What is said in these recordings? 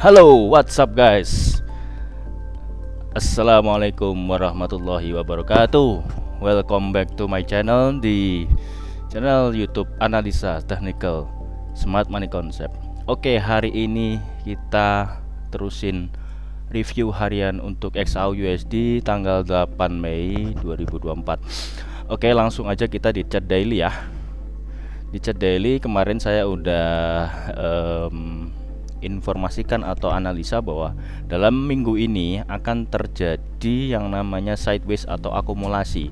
Halo, what's up guys? Assalamualaikum warahmatullahi wabarakatuh. Welcome back to my channel di channel YouTube Analisa Technical Smart Money Concept. Oke, hari ini kita terusin review harian untuk XAUUSD tanggal 8 Mei 2024. Oke, langsung aja kita di chart daily ya. Di chart daily kemarin saya udah informasikan atau analisa bahwa dalam minggu ini akan terjadi yang namanya sideways atau akumulasi,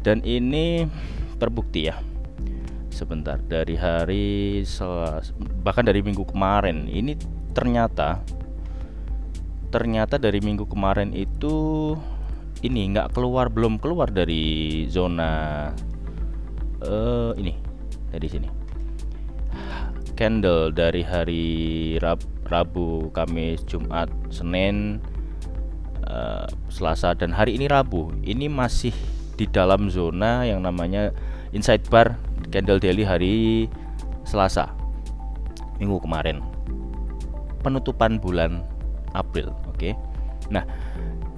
dan ini terbukti ya. Sebentar, dari hari bahkan dari minggu kemarin ini ternyata dari minggu kemarin itu ini belum keluar dari zona ini, dari sini candle dari hari Rabu, Kamis, Jumat, Senin, Selasa, dan hari ini Rabu. Ini masih di dalam zona yang namanya inside bar candle daily hari Selasa minggu kemarin, penutupan bulan April. Oke. Nah,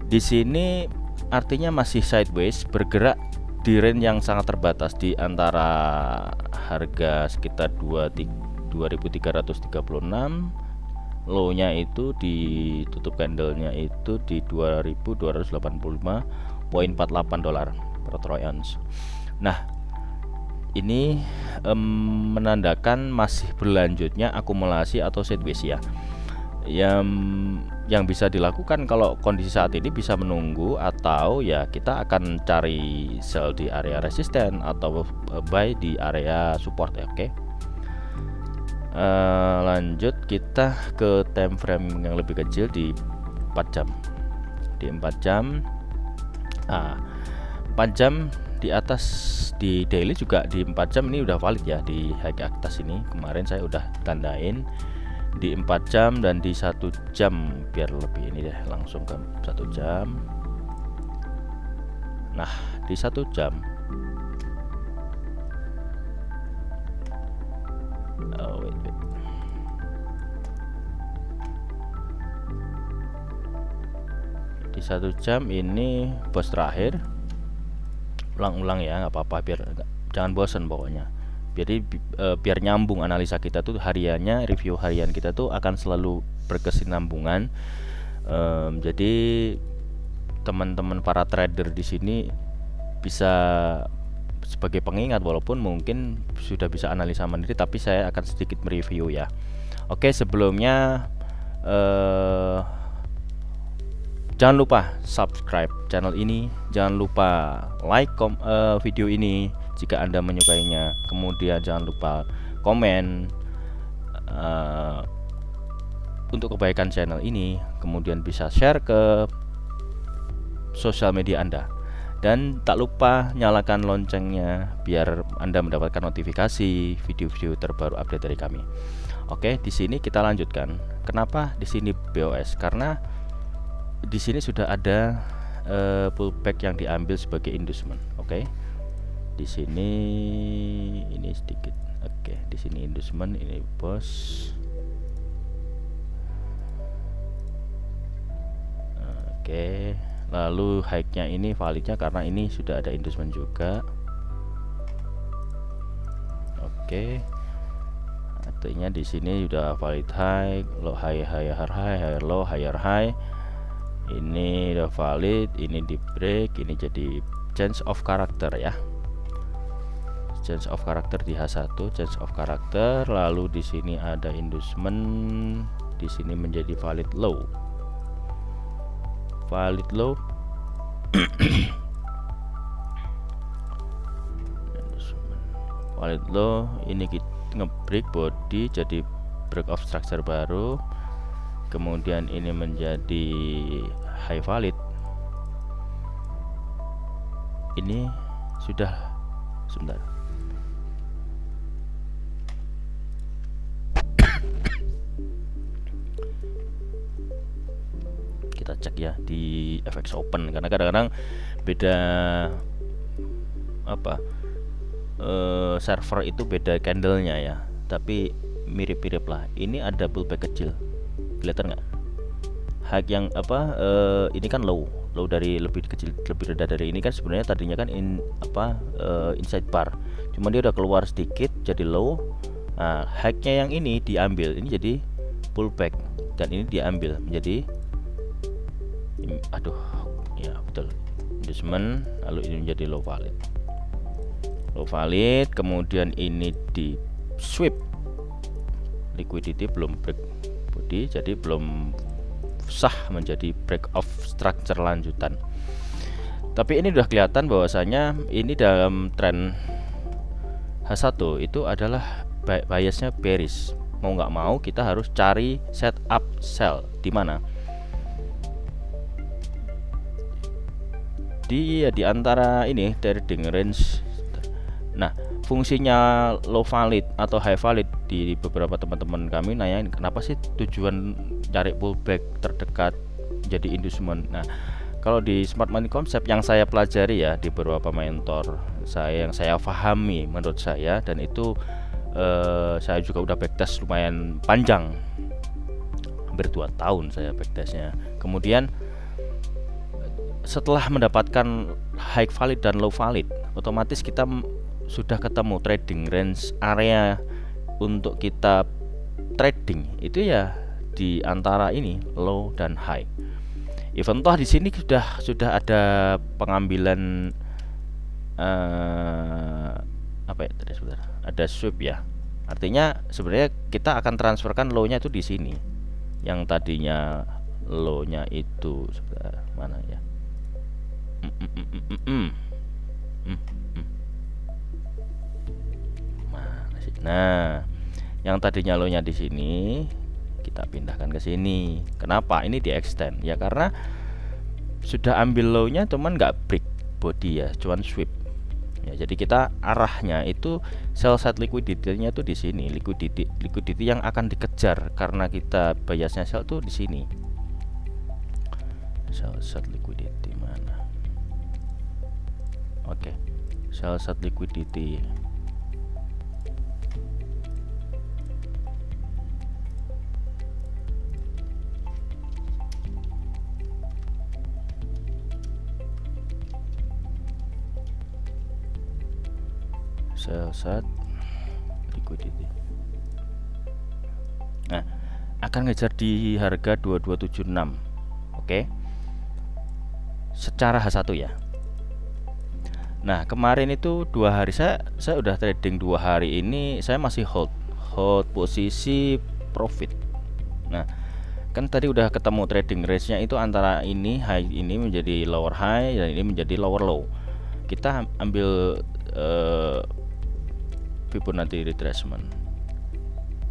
di sini artinya masih sideways, bergerak di range yang sangat terbatas di antara harga sekitar 2336, low-nya itu ditutup candlenya itu di 2285.48 dolar per troy ounce. Nah, ini menandakan masih berlanjutnya akumulasi atau sideways ya. Yang bisa dilakukan kalau kondisi saat ini bisa menunggu, atau ya kita akan cari sell di area resisten atau buy di area support ya. Oke. Lanjut kita ke time frame yang lebih kecil di 4 jam. Di 4 jam 4 jam di atas di daily juga di 4 jam ini udah valid ya. Di high atas ini kemarin saya udah tandain di 4 jam dan di 1 jam, biar lebih ini deh, langsung ke 1 jam. Nah, di 1 jam di 1 jam ini bos terakhir, ulang-ulang ya, nggak apa-apa, biar jangan bosan pokoknya. Jadi biar nyambung analisa kita tuh hariannya, review harian kita tuh akan selalu berkesinambungan. Jadi teman-teman para trader di sini bisa sebagai pengingat, walaupun mungkin sudah bisa analisa mandiri, tapi saya akan sedikit mereview ya. Oke, sebelumnya jangan lupa subscribe channel ini, jangan lupa like video ini jika Anda menyukainya, kemudian jangan lupa komen untuk kebaikan channel ini, kemudian bisa share ke sosial media Anda, dan tak lupa nyalakan loncengnya biar Anda mendapatkan notifikasi video-video terbaru update dari kami. Oke, di sini kita lanjutkan. Kenapa di sini BOS? Karena di sini sudah ada pullback yang diambil sebagai inducement. Oke. Di sini ini sedikit. Oke, di sini inducement, ini bos. Oke, lalu high-nya ini validnya karena ini sudah ada inducement juga. Oke. Artinya di sini sudah valid high, low high, higher high, higher low, higher high. Ini udah valid, ini di break, ini jadi change of character ya. Change of character di H1, change of character, lalu di sini ada inducement, di sini menjadi valid low. Valid low. Valid low, ini kita nge-break body jadi break of structure baru. Kemudian ini menjadi high valid. Ini sudah, sebentar, kita cek ya di FX Open, karena kadang-kadang beda server itu beda candlenya ya, tapi mirip-mirip lah. Ini ada pullback kecil kelihatan nggak? High yang apa, ini kan low dari lebih kecil, lebih rendah dari ini kan sebenarnya tadinya kan inside bar, cuma dia udah keluar sedikit jadi low. Nah, high-nya yang ini diambil, ini jadi pullback, dan ini diambil menjadi ya betul, inducement, lalu ini menjadi low valid, kemudian ini di sweep liquidity, belum break body, jadi belum sah menjadi break of structure lanjutan. Tapi ini udah kelihatan bahwasanya ini dalam tren H1 itu adalah biasnya bearish. Mau nggak mau kita harus cari setup sell di mana? Di antara ini trading range. Nah, fungsinya low valid atau high valid di beberapa teman-teman kami nanyain kenapa sih tujuan cari pullback terdekat jadi inducement. Nah, kalau di smart money concept yang saya pelajari ya di beberapa mentor saya, yang saya pahami menurut saya, dan itu saya juga udah backtest lumayan panjang, hampir 2 tahun saya backtestnya. Kemudian setelah mendapatkan high valid dan low valid, otomatis kita sudah ketemu trading range area untuk kita trading itu ya di antara ini low dan high. Even toh di sini sudah ada pengambilan apa ya tadi sebentar, ada sweep ya. Artinya sebenarnya kita akan transferkan low-nya itu di sini. Yang tadinya low-nya itu sebentar mana ya? Nah, yang tadinya low-nya di sini kita pindahkan ke sini. Kenapa? Ini di extend ya, karena sudah ambil low-nya cuman nggak break body ya, cuman sweep. Ya, jadi kita arahnya itu sell side liquidity-nya tuh di sini, liquidity yang akan dikejar karena kita biasnya sell tuh di sini. Sell side liquidity mana? Oke. Sell side liquidity. Sell side liquidity. Nah, akan ngejar di harga 2276. Oke. Secara H1 ya. Nah, kemarin itu 2 hari saya udah trading 2 hari ini, saya masih hold posisi profit. Nah, kan tadi udah ketemu trading range-nya itu antara ini high ini menjadi lower high dan ini menjadi lower low. Kita ambil Fibonacci retracement,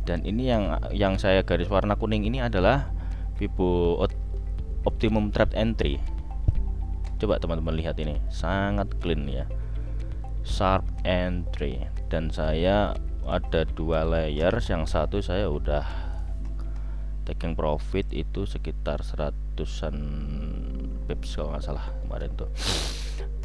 dan ini yang saya garis warna kuning ini adalah optimum trade entry. Coba teman-teman lihat, ini sangat clean ya, sharp entry, dan saya ada 2 layers. Yang satu saya udah taking profit itu sekitar 100-an pips kalau nggak salah kemarin tuh.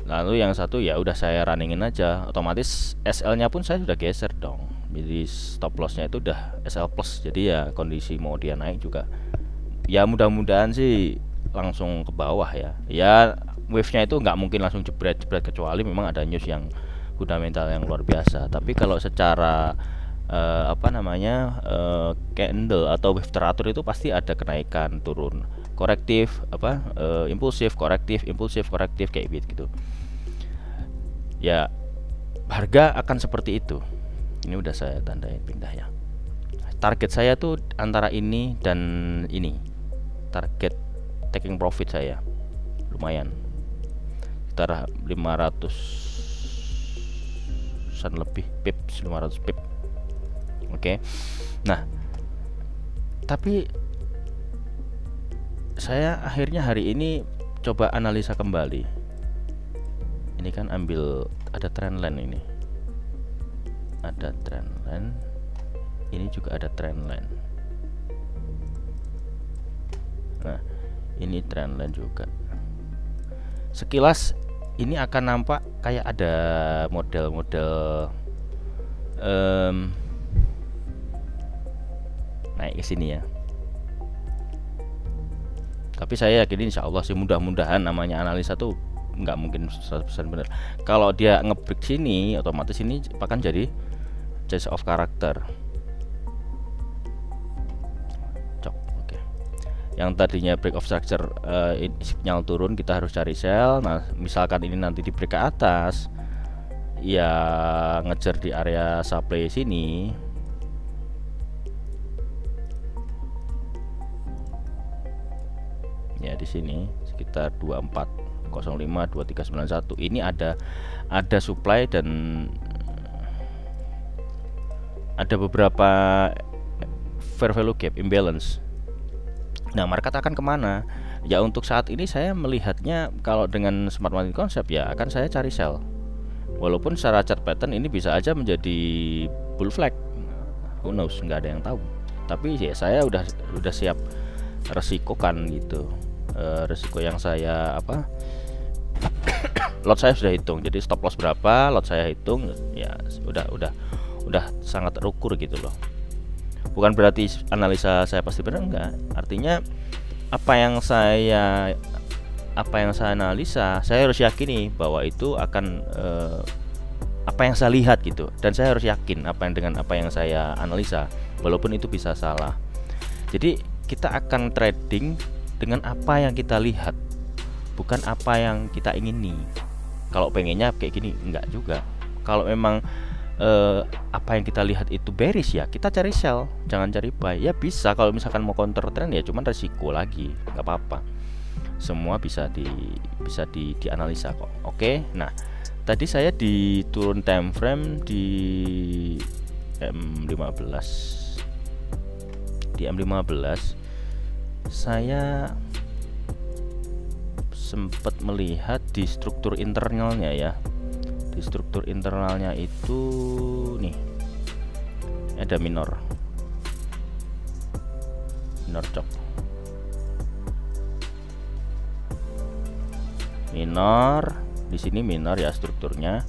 Lalu yang satu ya udah saya runningin aja, otomatis SL-nya pun saya sudah geser dong. Jadi stop loss-nya itu udah SL plus. Jadi ya kondisi mau dia naik juga ya mudah-mudahan sih langsung ke bawah ya. Ya wave-nya itu nggak mungkin langsung jebret kecuali memang ada news yang fundamental yang luar biasa. Tapi kalau secara candle atau wave teratur itu pasti ada kenaikan turun, korektif impulsif, korektif impulsif, korektif kayak gitu. Ya harga akan seperti itu. Ini udah saya tandain pindah ya. Target saya tuh antara ini dan ini. Target taking profit saya lumayan sekitar 500-an lebih pips, 500 pip. Oke. Nah, tapi saya akhirnya hari ini coba analisa kembali. Ini kan ambil ada trendline, ini ada trendline, ini juga ada trendline. Nah, ini trendline juga. Sekilas ini akan nampak kayak ada model-model naik ke sini ya. Tapi saya yakin insya Allah sih, mudah-mudahan, namanya analisa tuh nggak mungkin 100% benar. Kalau dia ngebreak sini, otomatis ini akan jadi change of character. Oke. Yang tadinya break of structure, sinyal turun, kita harus cari sell. Nah, misalkan ini nanti di break ke atas, ya ngejar di area supply sini. Ya di sini sekitar 2405 2391 ini ada supply dan ada beberapa fair value gap imbalance. Nah, market akan kemana? Ya untuk saat ini saya melihatnya kalau dengan smart money concept ya akan saya cari sell. Walaupun secara chart pattern ini bisa aja menjadi bull flag, who knows, nggak ada yang tahu. Tapi ya saya udah siap resikokan gitu. Resiko yang saya lot saya sudah hitung, jadi stop loss berapa, lot saya hitung, ya udah sangat terukur gitu loh. Bukan berarti analisa saya pasti benar, enggak. Artinya apa yang saya analisa, saya harus yakini bahwa itu akan apa yang saya lihat gitu, dan saya harus yakin dengan apa yang saya analisa, walaupun itu bisa salah. Jadi kita akan trading dengan apa yang kita lihat, bukan apa yang kita ingini. Kalau pengennya kayak gini, enggak juga. Kalau memang apa yang kita lihat itu bearish, ya kita cari sell, jangan cari buy. Ya bisa, kalau misalkan mau counter trend ya cuman resiko lagi, nggak apa-apa. Semua bisa dianalisa kok. Oke. Nah, tadi saya di turun time frame di M15. Di M15 saya sempat melihat di struktur internalnya ya. Di struktur internalnya itu nih ada minor chop. Minor di sini minor ya strukturnya.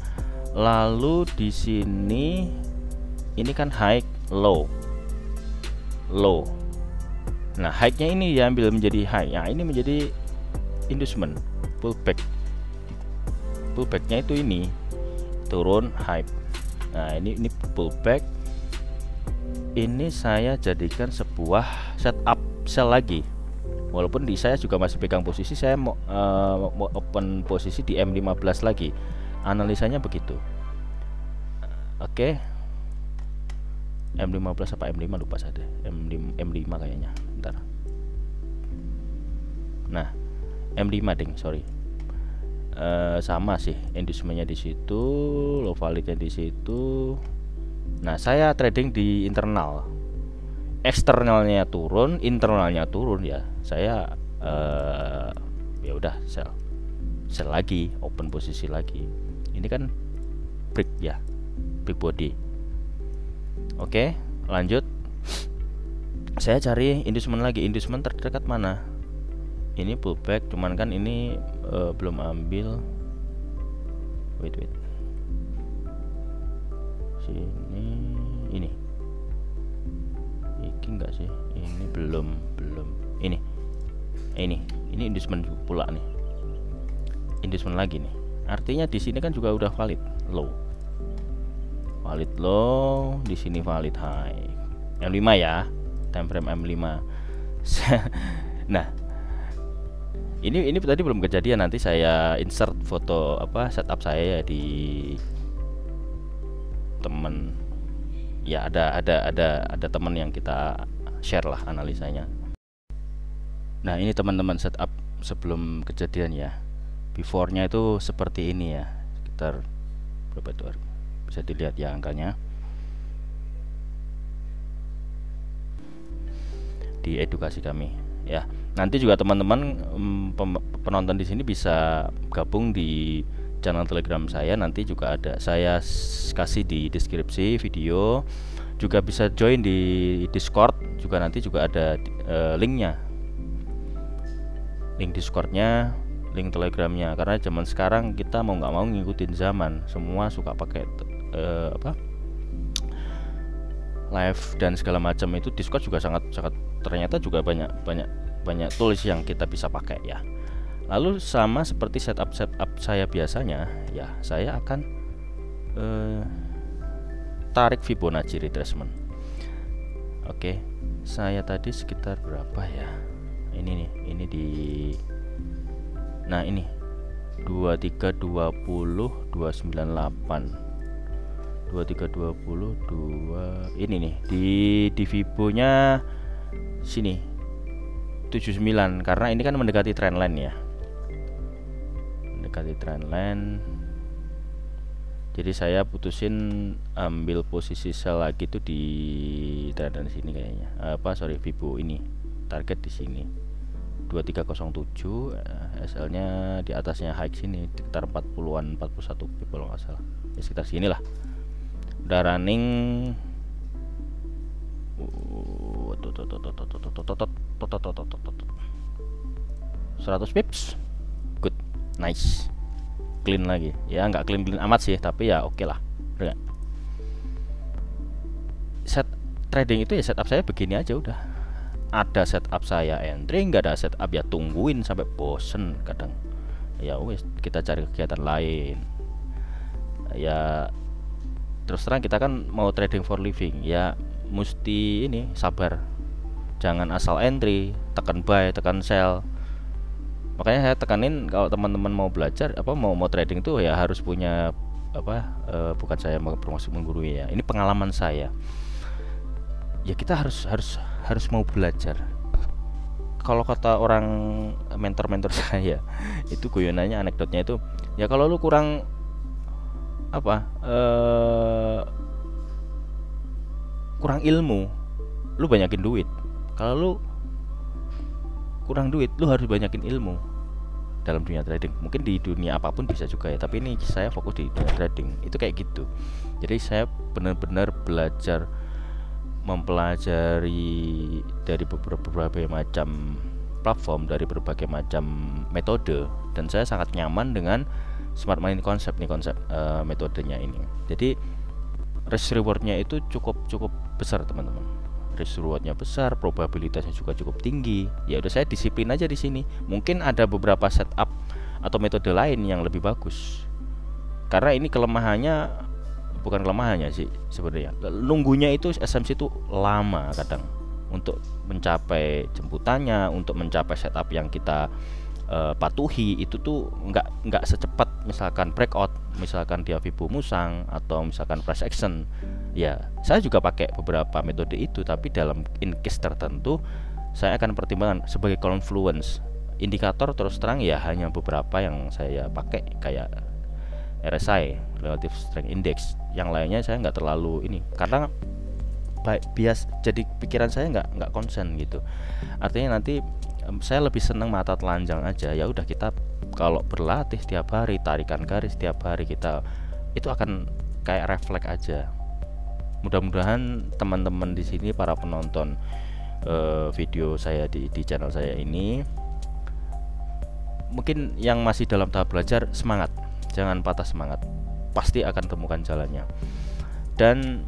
Lalu di sini ini kan high low. Nah, high-nya ini diambil menjadi high. Ya, ini menjadi inducement, pullback. Pullback-nya itu ini turun high. Nah, ini pullback. Ini saya jadikan sebuah setup sell lagi. Walaupun di saya juga masih pegang posisi, saya mau open posisi di M15 lagi. Analisanya begitu. Oke. M15 apa M5 lupa saya deh. M5 kayaknya. Bentar. Nah, M5 ding, sorry. Sama sih, inducementnya di situ, low validnya di situ. Nah, saya trading di internal. Eksternalnya turun, internalnya turun ya. Saya ya udah sell lagi, open posisi lagi. Ini kan break ya, break body. Oke, lanjut. Saya cari inducement lagi. Inducement terdekat mana? Ini pullback, cuman kan ini belum ambil. Wait. Sini ini enggak sih? Ini belum. Ini inducement pula nih. Inducement lagi nih. Artinya di sini kan juga udah valid low. Valid low, di sini valid high. M5 ya, time frame M5. Nah, ini tadi belum kejadian, nanti saya insert foto setup saya di temen. Ya ada teman yang kita share lah analisanya. Nah, ini teman-teman setup sebelum kejadian ya. Before-nya itu seperti ini ya, sekitar berapa itu? Bisa dilihat ya angkanya di edukasi kami ya. Nanti juga teman-teman penonton di sini bisa gabung di channel Telegram saya, nanti juga ada saya kasih di deskripsi video. Juga bisa join di Discord juga, nanti juga ada linknya, link Discordnya, link Telegramnya. Karena zaman sekarang kita mau nggak mau ngikutin zaman, semua suka pakai live dan segala macam. Itu Discord juga sangat ternyata juga banyak tools yang kita bisa pakai ya. Lalu sama seperti setup saya biasanya ya, saya akan tarik Fibonacci retracement. Oke, saya tadi sekitar berapa ya? Ini nih, ini di, nah ini 2320 298 2320 2, ini nih di Fibonya sini 79, karena ini kan mendekati trendline ya, mendekati trendline. Jadi saya putusin ambil posisi sell lagi tuh di trendline sini kayaknya. Fibo ini target di sini 2307, SL-nya di atasnya high sini sekitar 40-an 41 pip kalau nggak salah. Ya sekitar sinilah. Udah running 100 pips. Good. Nice. Clean lagi. Ya nggak clean amat sih, tapi ya oke lah. Udah. Set trading itu ya setup saya begini aja udah. Ada setup saya entry, nggak ada setup ya tungguin sampai bosen kadang. Ya wes kita cari kegiatan lain. Ya terus terang kita kan mau trading for living ya, mesti ini sabar. Jangan asal entry, tekan buy, tekan sell. Makanya saya tekanin kalau teman-teman mau belajar mau trading tuh ya harus punya bukan saya bermaksud menggurui ya. Ini pengalaman saya. Ya kita harus mau belajar. Kalau kata orang mentor saya itu guyonannya, anekdotnya itu ya, kalau lu kurang kurang ilmu, lu banyakin duit. Kalau lu kurang duit, lu harus banyakin ilmu dalam dunia trading. Mungkin di dunia apapun bisa juga ya, tapi ini saya fokus di dunia trading. Itu kayak gitu. Jadi saya benar-benar belajar, mempelajari dari berbagai macam platform, dari berbagai macam metode, dan saya sangat nyaman dengan smart money konsep metodenya ini. Jadi risk rewardnya itu cukup besar teman-teman. Risk rewardnya besar, probabilitasnya juga cukup tinggi. Ya udah, saya disiplin aja di sini. Mungkin ada beberapa setup atau metode lain yang lebih bagus. Karena ini kelemahannya, bukan kelemahannya sih sebenarnya. Nunggunya itu SMC itu lama kadang untuk mencapai jemputannya, untuk mencapai setup yang kita patuhi itu tuh nggak secepat misalkan breakout, misalkan dia Fibo musang atau misalkan price action. Ya saya juga pakai beberapa metode itu, tapi dalam in case tertentu saya akan pertimbangkan sebagai confluence indikator. Terus terang ya hanya beberapa yang saya pakai, kayak RSI, Relative Strength Index. Yang lainnya saya nggak terlalu ini, karena bias jadi pikiran saya nggak konsen gitu. Artinya nanti saya lebih senang mata telanjang aja. Ya udah, kita kalau berlatih setiap hari, tarikan garis setiap hari, kita itu akan kayak refleks aja. Mudah-mudahan teman-teman di sini, para penonton video saya di channel saya ini, mungkin yang masih dalam tahap belajar, semangat, jangan patah semangat, pasti akan temukan jalannya. Dan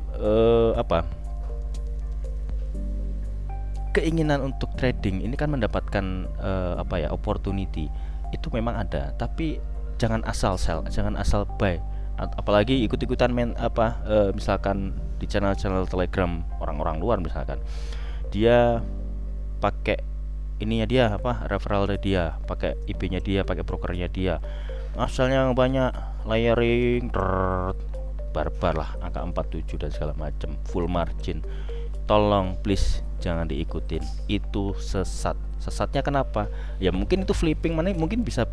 keinginan untuk trading ini kan mendapatkan opportunity itu memang ada, tapi jangan asal sell, jangan asal buy, apalagi ikut-ikutan misalkan di channel-channel Telegram orang-orang luar, misalkan dia pakai ininya dia referralnya dia, pakai IP-nya dia, pakai brokernya dia, asalnya banyak, layering barbar lah, angka 47 dan segala macam, full margin. Tolong please jangan diikutin, itu sesatnya. Kenapa? Ya mungkin itu flipping mana mungkin bisa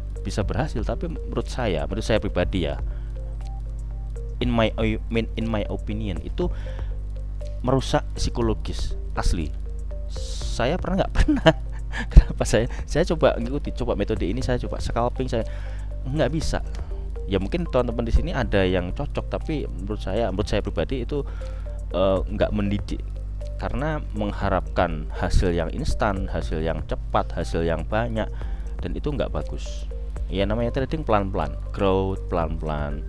berhasil, tapi menurut saya pribadi ya, in my opinion, itu merusak psikologis asli. Saya nggak pernah kenapa saya coba ngikuti, coba metode ini, saya coba scalping, saya nggak bisa. Ya mungkin teman-teman di sini ada yang cocok, tapi menurut saya pribadi itu nggak mendidik, karena mengharapkan hasil yang instan, hasil yang cepat, hasil yang banyak, dan itu nggak bagus. Ya namanya trading pelan-pelan, growth pelan-pelan,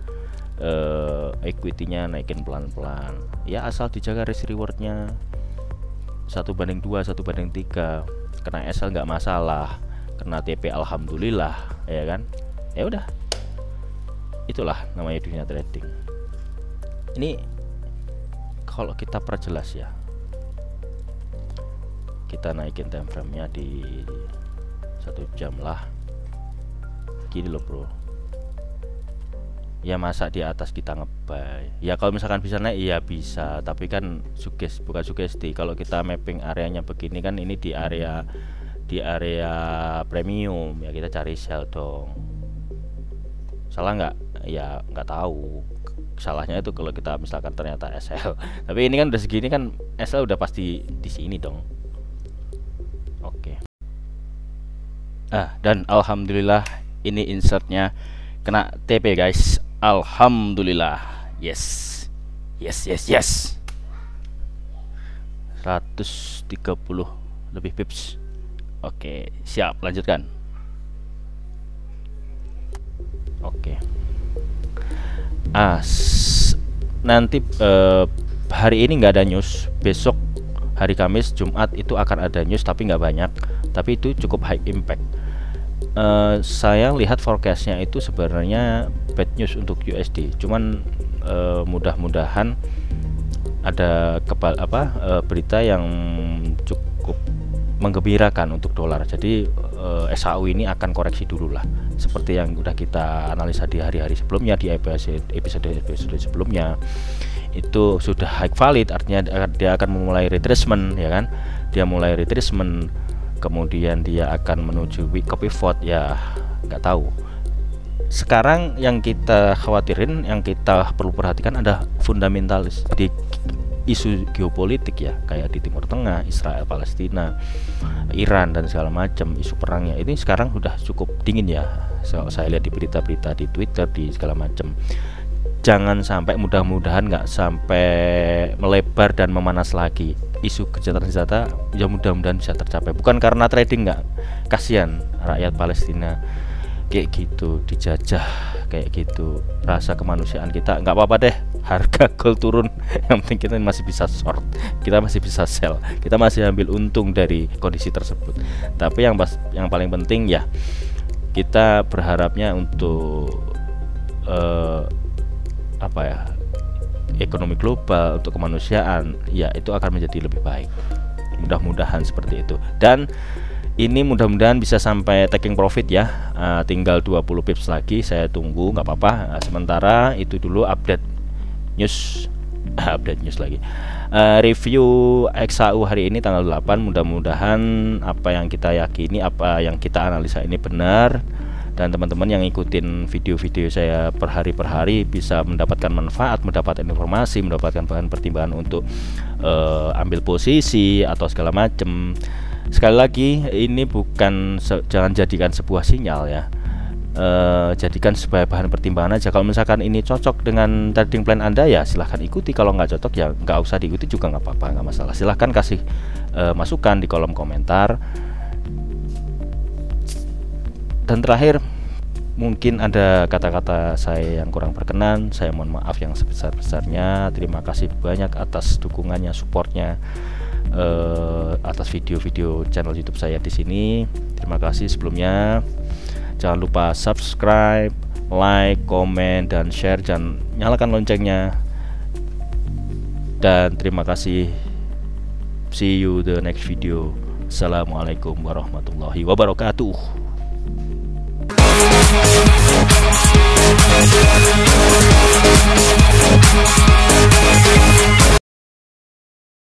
equity-nya naikin pelan-pelan. Ya asal dijaga risk rewardnya 1:2, 1:3. kena SL nggak masalah, kena TP alhamdulillah, ya kan. Ya udah, itulah namanya dunia trading. Ini kalau kita perjelas ya, kita naikin time frame-nya di 1 jam lah. Gini loh bro, ya masa di atas kita ngebuy ya, kalau misalkan bisa naik ya bisa, tapi kan bukan sugesti. Kalau kita mapping areanya begini kan, ini di area premium ya, kita cari sell dong. Salah nggak? Ya nggak tahu. Salahnya itu kalau kita misalkan ternyata SL. Tapi ini kan udah segini kan, SL udah pasti di sini dong. Oke. Dan alhamdulillah ini insertnya kena TP guys. Alhamdulillah. Yes. 130 lebih pips. Oke, siap, lanjutkan. Oke. Nanti hari ini nggak ada news. Besok hari Kamis, Jumat itu akan ada news, tapi nggak banyak. Tapi itu cukup high impact. Saya lihat forecastnya itu sebenarnya bad news untuk USD. Cuman mudah-mudahan ada berita yang cukup menggembirakan untuk dolar. Jadi SHU ini akan koreksi dulu lah, seperti yang udah kita analisa di hari-hari sebelumnya, di episode sebelumnya. Itu sudah high valid, artinya dia akan memulai retracement, ya kan. Dia mulai retracement, kemudian dia akan menuju week pivot, ya nggak tahu. Sekarang yang kita khawatirin, yang kita perlu perhatikan ada fundamentalis di isu geopolitik ya, kayak di Timur Tengah, Israel, Palestina, Iran dan segala macam isu perangnya. Ini sekarang sudah cukup dingin ya. Saya lihat di berita-berita di Twitter, di segala macam. Jangan sampai, mudah-mudahan nggak sampai melebar dan memanas lagi isu gencatan senjata. Ya mudah-mudahan bisa tercapai. Bukan karena trading, nggak, kasihan rakyat Palestina kayak gitu, dijajah kayak gitu. Rasa kemanusiaan kita, nggak apa-apa deh harga gold turun, yang penting kita masih bisa short, kita masih bisa sell, kita masih ambil untung dari kondisi tersebut. Tapi yang paling penting ya, kita berharapnya untuk ekonomi global, untuk kemanusiaan ya, itu akan menjadi lebih baik. Mudah-mudahan seperti itu. Dan ini mudah-mudahan bisa sampai taking profit ya. Tinggal 20 pips lagi, saya tunggu, nggak apa-apa. Sementara itu dulu update news lagi. Review XAU hari ini tanggal 8. Mudah-mudahan apa yang kita yakini, apa yang kita analisa ini benar, dan teman-teman yang ngikutin video-video saya per hari bisa mendapatkan manfaat, mendapatkan informasi, mendapatkan bahan pertimbangan untuk ambil posisi atau segala macam. Sekali lagi, ini bukan, jangan jadikan sebuah sinyal ya. Jadikan sebagai bahan pertimbangan aja. Kalau misalkan ini cocok dengan trading plan Anda ya silahkan ikuti. Kalau nggak cocok ya nggak usah diikuti juga, nggak apa-apa, nggak masalah. Silahkan kasih masukan di kolom komentar. Dan terakhir, mungkin ada kata-kata saya yang kurang berkenan, saya mohon maaf yang sebesar-besarnya. Terima kasih banyak atas dukungannya, supportnya, atas video-video channel YouTube saya di sini. Terima kasih sebelumnya. Jangan lupa subscribe, like, komen, dan share, dan nyalakan loncengnya. Dan terima kasih. See you the next video. Assalamualaikum warahmatullahi wabarakatuh.